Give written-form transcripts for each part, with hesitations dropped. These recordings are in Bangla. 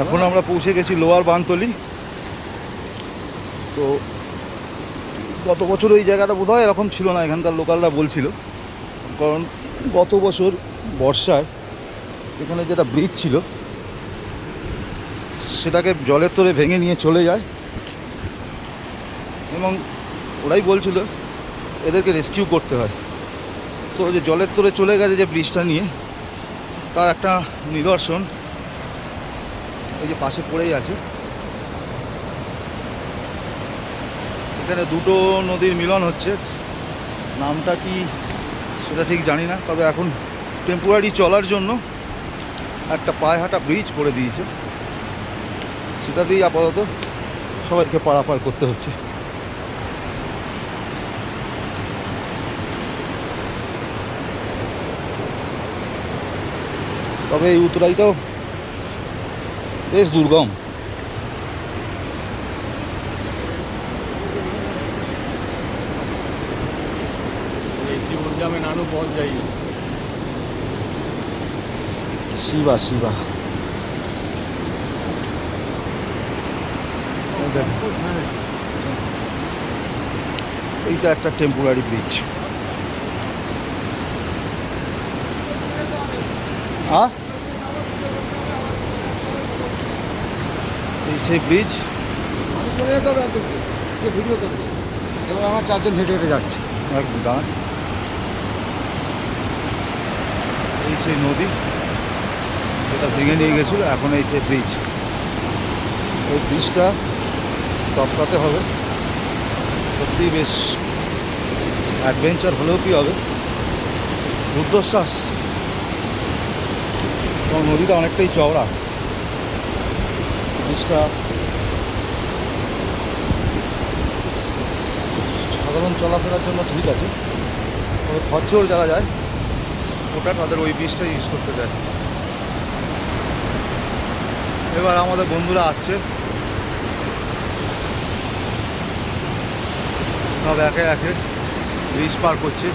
এখন আমরা পৌঁছে গেছি লোয়ার বানতলি। তো গত বছর ওই জায়গাটা বোধহয় এরকম ছিল না, এখানকার লোকালরা বলছিল, কারণ গত বছর বর্ষায় এখানে যেটা ব্রিজ ছিল সেটাকে জলের তরে ভেঙে নিয়ে চলে যায়, এবং ওরাই বলছিল এদেরকে রেস্কিউ করতে হয়। তো যে জলের তরে চলে গেছে যে ব্রিজটা নিয়ে, তার একটা নিদর্শন এই যে পাশে পড়েই আছে। এখানে দুটো নদীর মিলন হচ্ছে, নামটা কি সেটা ঠিক জানি না, তবে এখন টেম্পোরারি চলার জন্য একটা পায়ে হাঁটা ব্রিজ করে দিয়েছে, সেটা দিয়েই আপাতত সবাইকে পারাপার করতে হচ্ছে। তবে এই উতরাইটাও बेस दुर्गम। इसी ऊर्जा में नानू पहुंच जाइए। शिवा शिवा এইটা একটা টেম্পোরারি ব্রিজ। হ্যাঁ, এই সেই ব্রিজ। ভিডিও করবে এবার আমার চারজন হেঁটে হেঁটে যাচ্ছে একদম দাঁড়ান, এই সেই নদী যেটা ভেঙে নিয়ে গেছিলো, এখন এই সেই ব্রিজ। এই ব্রিজটা টপকাতে হবে, সত্যিই বেশ অ্যাডভেঞ্চার হলেও কি হবে, রুদ্ধশ্বাস, কারণ নদীটা অনেকটাই চওড়া। ব্রিজটা সাধারণ চলাফেরার জন্য ঠিক আছে, তবে খচ্চর যারা যায় ওটা তাদের ওই ব্রিজটা ইউজ করতে দেয়। এবার আমাদের বন্ধুরা আসছে, সব একে একে ব্রিজ পার করছে।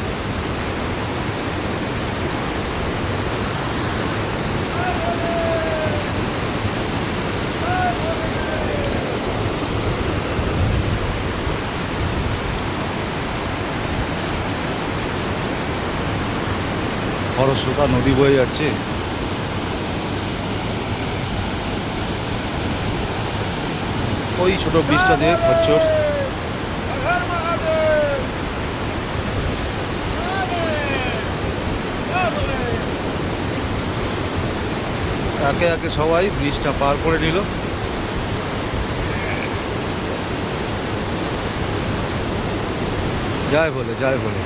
খরস্রোতা নদী বয়ে যাচ্ছে। ওই ছোট ব্রিজটা দিয়ে খচ্চর একে একে সবাই ব্রিজটা পার করে নিল। জয় বলে জয় বলে।